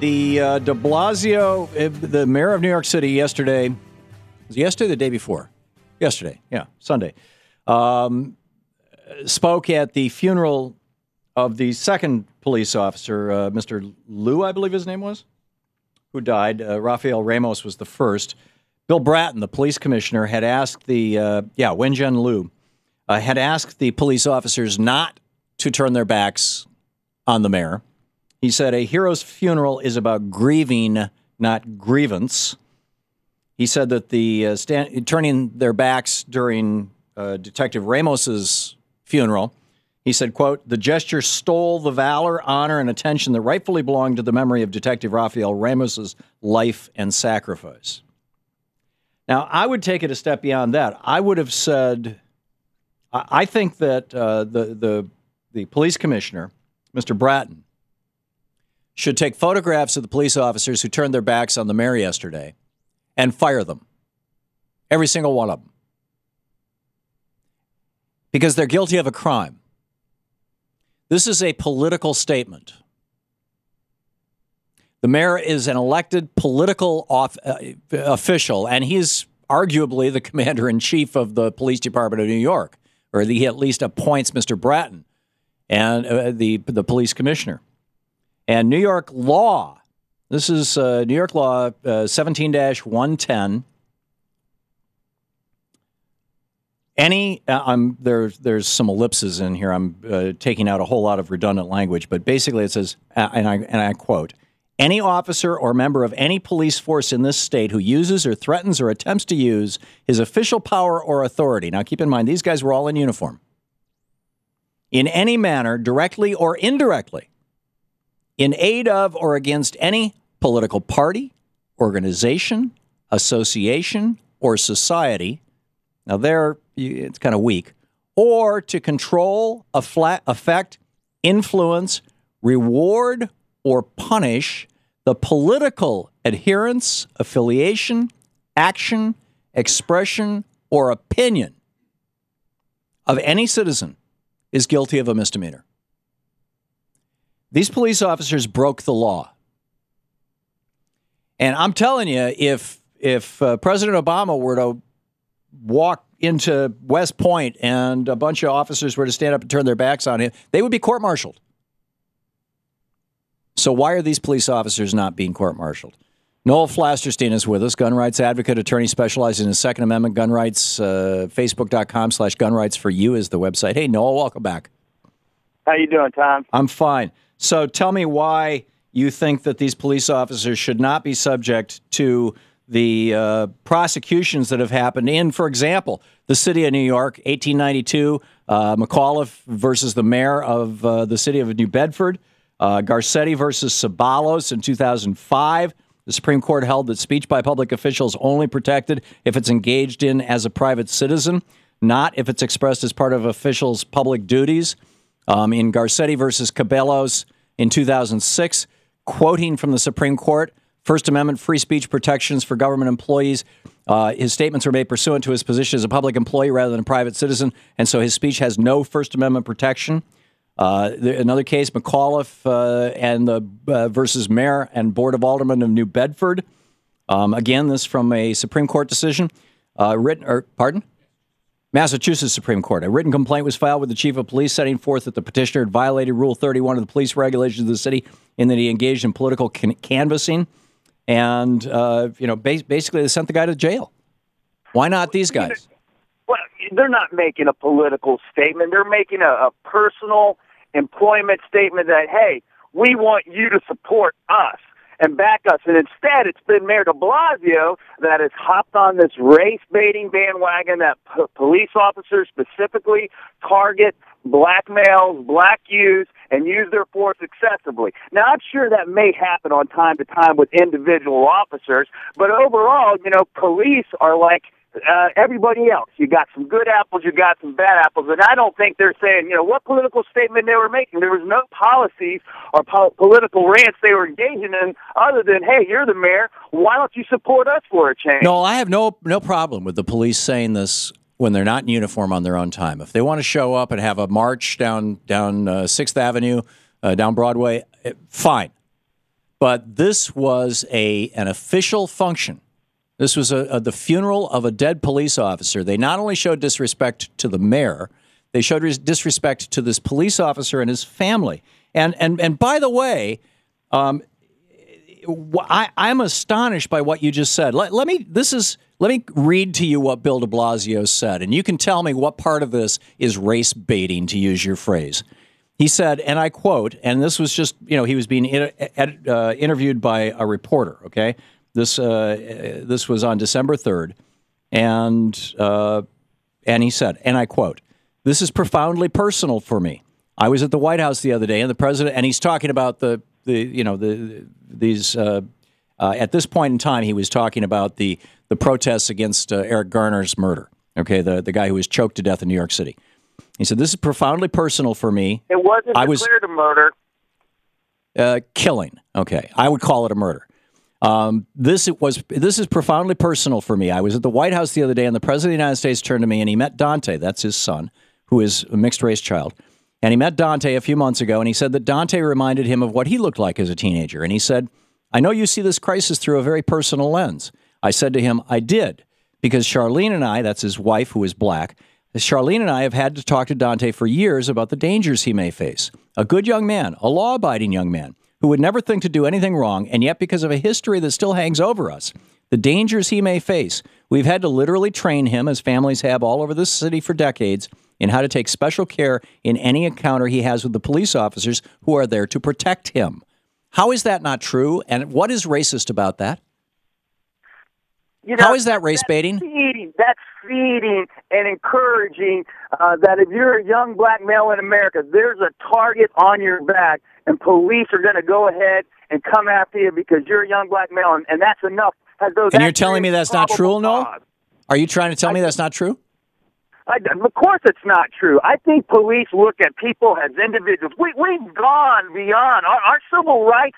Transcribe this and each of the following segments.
The de Blasio, the mayor of New York City yesterday, was it yesterday or the day before? Yesterday, yeah, Sunday, spoke at the funeral of the second police officer, Mr. Liu, I believe his name was, who died. Rafael Ramos was the first. Bill Bratton, the police commissioner, had asked Wenjian Liu, had asked the police officers not to turn their backs on the mayor. He said a hero's funeral is about grieving, not grievance. He said that the turning their backs during Detective Ramos's funeral, he said, quote, the gesture stole the valor, honor, and attention that rightfully belonged to the memory of Detective Rafael Ramos's life and sacrifice. Now, I would take it a step beyond that. I would have said, I think that the police commissioner, Mr. Bratton, should take photographs of the police officers who turned their backs on the mayor yesterday and fire them. Every single one of them. Because they're guilty of a crime. This is a political statement. The mayor is an elected political official, and he's arguably the commander-in-chief of the police department of New York, or he at least appoints Mr. Bratton and the police commissioner. And New York law, this is New York law 17-110. There's some ellipses in here. I'm taking out a whole lot of redundant language, but basically it says, and I quote, any officer or member of any police force in this state who uses or threatens or attempts to use his official power or authority. Now, keep in mind, these guys were all in uniform. In any manner, directly or indirectly, in aid of or against any political party, organization, association, or society. Now, there, it's kind of weak. Or to control, affect, influence, reward, or punish the political adherence, affiliation, action, expression, or opinion of any citizen is guilty of a misdemeanor. These police officers broke the law. And I'm telling you, if President Obama were to walk into West Point and a bunch of officers were to stand up and turn their backs on him, they would be court-martialed. So why are these police officers not being court-martialed? Noel Flasterstein is with us, gun rights advocate, attorney specializing in Second Amendment gun rights. Facebook.com/gun rights for you is the website. Hey, Noel, welcome back. How you doing, Tom? I'm fine. So tell me why you think that these police officers should not be subject to the prosecutions that have happened in, for example, the city of New York, 1892, McAuliffe versus the mayor of the city of New Bedford, Garcetti versus Ceballos in 2005. The Supreme Court held that speech by public officials only protected if it's engaged in as a private citizen, not if it's expressed as part of officials' public duties. In Garcetti versus Cabellos in 2006, quoting from the Supreme Court, First Amendment free speech protections for government employees. His statements were made pursuant to his position as a public employee rather than a private citizen, and so his speech has no First Amendment protection. Another case, McAuliffe and the versus Mayor and Board of Aldermen of New Bedford. Again, this from a Supreme Court decision. Massachusetts Supreme Court. A written complaint was filed with the chief of police setting forth that the petitioner had violated Rule 31 of the police regulations of the city in that he engaged in political canvassing. And, basically they sent the guy to jail. Why not these guys? Well, they're not making a political statement. They're making a personal employment statement that, hey, we want you to support us and back us. And instead, it's been Mayor de Blasio that has hopped on this race-baiting bandwagon that police officers specifically target black males, black youths, and use their force excessively. Now, I'm sure that may happen on time to time with individual officers, but overall, police are like everybody else. You got some good apples, you got some bad apples, and I don't think they're saying, what political statement they were making. There was no policies or political rants they were engaging in other than, hey, you're the mayor, why don't you support us for a change? No, I have no problem with the police saying this when they're not in uniform on their own time. If they want to show up and have a march down 6th Avenue, down Broadway, fine. but this was an official function. This was the funeral of a dead police officer. They not only showed disrespect to the mayor, they showed disrespect to this police officer and his family. And by the way, I'm astonished by what you just said. Let me read to you what Bill de Blasio said, and you can tell me what part of this is race baiting, to use your phrase. He said, and I quote, and this was just, he was being interviewed by a reporter, okay? This was on December 3rd, and he said, and I quote, "This is profoundly personal for me. I was at the White House the other day, and the president," and he's talking about these at this point in time, he was talking about the protests against Eric Garner's murder, okay, the guy who was choked to death in New York City. He said, "This is profoundly personal for me." It wasn't declared a murder. Killing, okay. I would call it a murder. This is profoundly personal for me. I was at the White House the other day, and the President of the United States turned to me, and he met Dante, that's his son, who is a mixed-race child. And he met Dante a few months ago, and he said that Dante reminded him of what he looked like as a teenager. And he said, "I know you see this crisis through a very personal lens." I said to him, "I did, because Charlene and I," that's his wife who is black, "Charlene and I have had to talk to Dante for years about the dangers he may face. A good young man, a law-abiding young man, who would never think to do anything wrong, and yet because of a history that still hangs over us, the dangers he may face, we've had to literally train him, as families have all over this city for decades, in how to take special care in any encounter he has with the police officers who are there to protect him." How is that not true? And what is racist about that? How is that race baiting? That's feeding and encouraging that if you're a young black male in America, there's a target on your back, and police are going to go ahead and come after you because you're a young black male, and that's enough. And you're telling me that's not true, Noel? Are you trying to tell me that's not true? Of course it's not true. I think police look at people as individuals. We've gone beyond. Our civil rights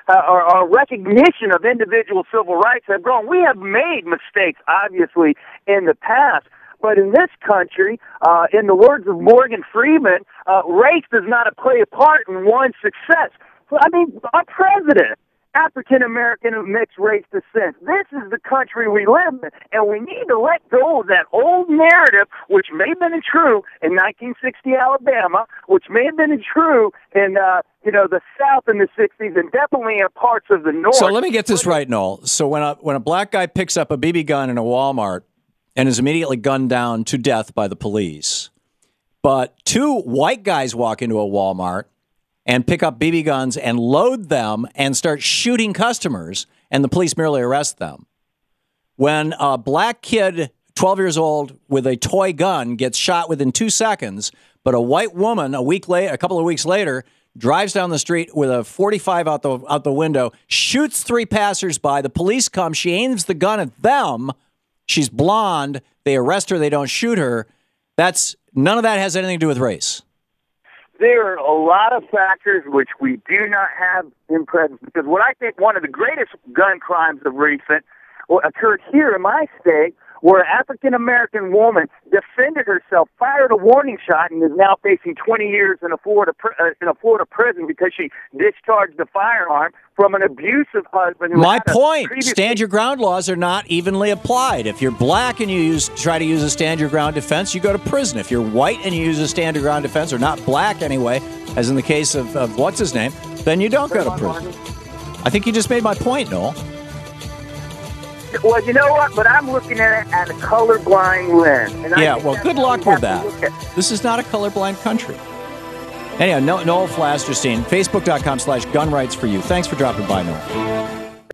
our recognition of individual civil rights have grown. We have made mistakes, obviously, in the past. But in this country, in the words of Morgan Freeman, race does not play a part in one's success. I mean, our president, African-American of mixed race descent. This is the country we live in, and we need to let go of that old narrative, which may have been true in 1960 Alabama, which may have been true in the South in the 60s, and definitely in parts of the North. So let me get this right, Noel. So when a black guy picks up a BB gun in a Walmart and is immediately gunned down to death by the police, but two white guys walk into a Walmart and pick up BB guns and load them and start shooting customers, and the police merely arrest them. When a black kid, 12 years old, with a toy gun gets shot within 2 seconds, but a white woman a couple of weeks later drives down the street with a .45 out the window, shoots 3 passersby, the police come, she aims the gun at them, she's blonde, they arrest her, they don't shoot her. None of that has anything to do with race. There are a lot of factors which we do not have in presence, because what I think one of the greatest gun crimes of recent occurred here in my state, where an African-American woman defended herself, fired a warning shot, and is now facing 20 years in a Florida prison because she discharged a firearm from an abusive husband. My point, stand your ground laws are not evenly applied. If you're black and you try to use a stand your ground defense, you go to prison. If you're white and you use a stand your ground defense, or not black anyway, as in the case of what's his name, then you don't go to prison. I think you just made my point, Noel. Well, you know what? But I'm looking at it at a colorblind lens. And good luck with that. This is not a colorblind country. Anyhow, Noel Flasterstein, Facebook.com/gunrightsforyou. Thanks for dropping by, Noel.